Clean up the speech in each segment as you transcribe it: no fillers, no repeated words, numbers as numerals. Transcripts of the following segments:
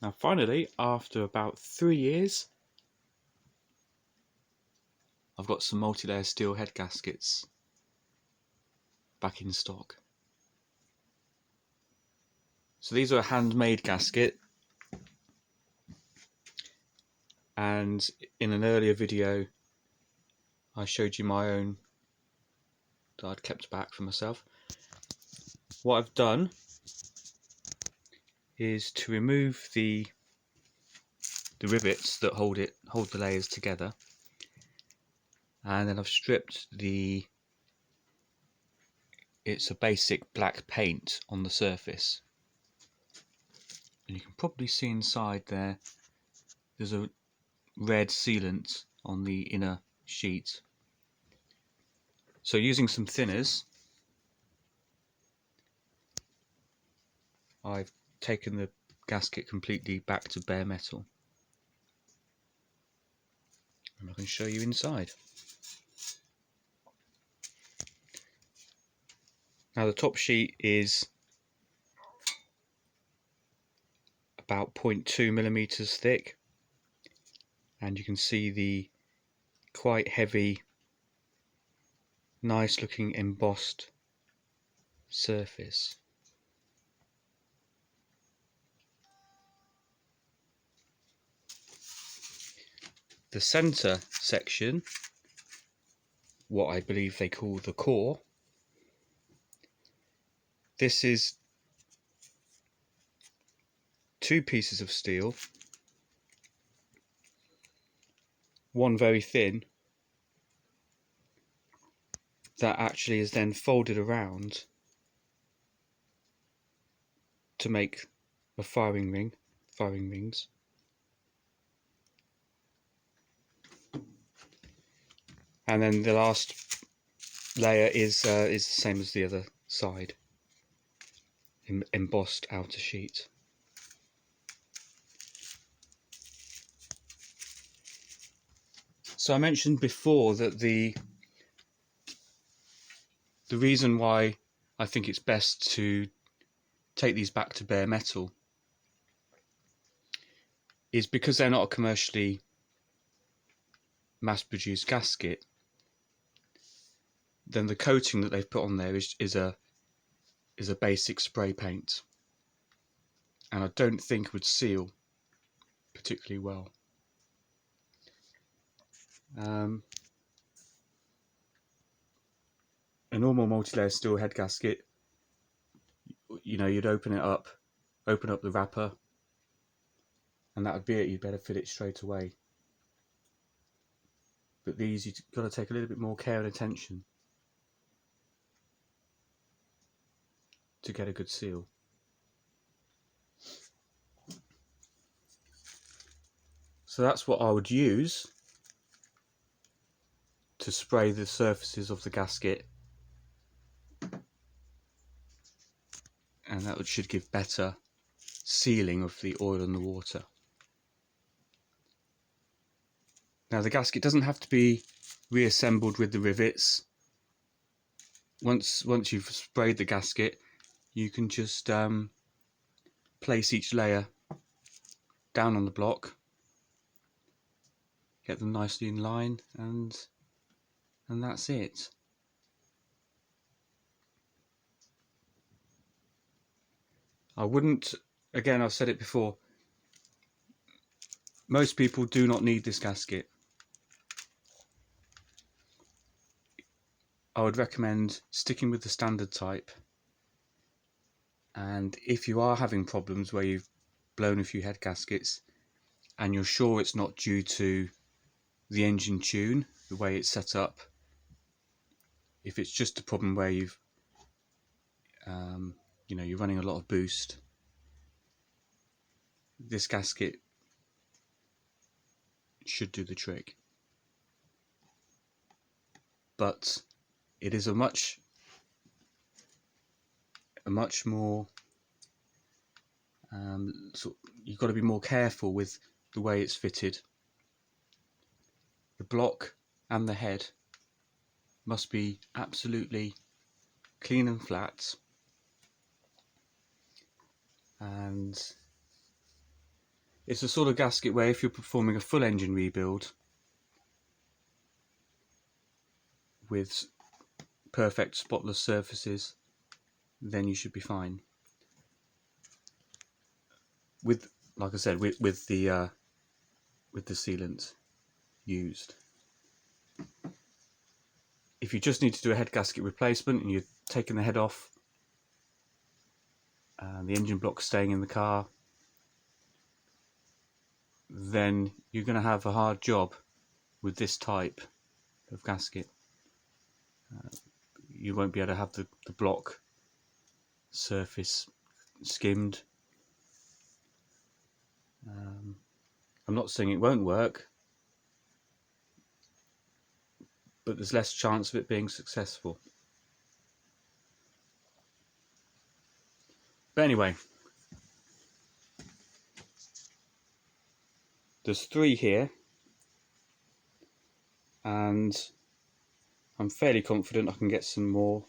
Now finally, after about 3 years, I've got some multi-layer steel head gaskets back in stock. So these are a handmade gasket, and in an earlier video I showed you my own that I'd kept back for myself. What I've done is to remove the rivets that hold the layers together, and then I've stripped it's a basic black paint on the surface, and you can probably see inside there's a red sealant on the inner sheet. So using some thinners, I've taken the gasket completely back to bare metal, and I can show you inside. Now the top sheet is about 0.2 millimeters thick, and you can see the quite heavy, nice looking embossed surface. The center section, what I believe they call the core, this is 2 pieces of steel, one very thin, that actually is then folded around to make a firing rings. And then the last layer is the same as the other side, embossed outer sheet. So I mentioned before that the reason why I think it's best to take these back to bare metal is because they're not a commercially mass-produced gasket. Then the coating that they've put on there is a basic spray paint, and I don't think it would seal particularly well. A normal multi-layer steel head gasket, you know, you'd open up the wrapper, and that would be it. You'd better fit it straight away. But these, you've got to take a little bit more care and attention to get a good seal. So that's what I would use to spray the surfaces of the gasket, and that should give better sealing of the oil and the water. Now the gasket doesn't have to be reassembled with the rivets. Once you've sprayed the gasket, you can just place each layer down on the block, get them nicely in line, and that's it. I wouldn't, again, I've said it before, most people do not need this gasket. I would recommend sticking with the standard type, and if you are having problems where you've blown a few head gaskets and you're sure it's not due to the engine tune, the way it's set up, if it's just a problem where you've you know, you're running a lot of boost, this gasket should do the trick. But it is a much more so you've got to be more careful with the way it's fitted. The block and the head must be absolutely clean and flat, and It's the sort of gasket where if you're performing a full engine rebuild with perfect spotless surfaces, then you should be fine. With, like I said, with the sealant used. If you just need to do a head gasket replacement and you're taking the head off, the engine block staying in the car, then you're going to have a hard job with this type of gasket. You won't be able to have the block surface skimmed. I'm not saying it won't work, but there's less chance of it being successful. But anyway, there's 3 here, and I'm fairly confident I can get some more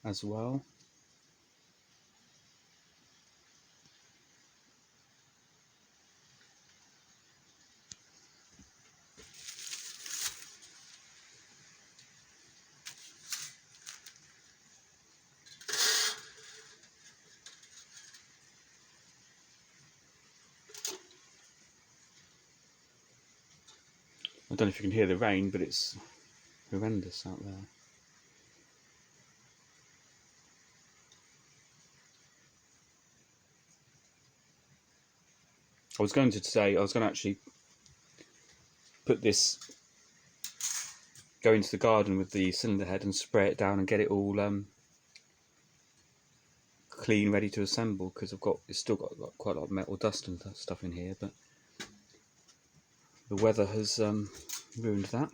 as well. I don't know if you can hear the rain, but it's horrendous out there. I was going to actually put this, go into the garden with the cylinder head and spray it down and get it all clean, ready to assemble, because it's still got quite a lot of metal dust and stuff in here, but the weather has ruined that.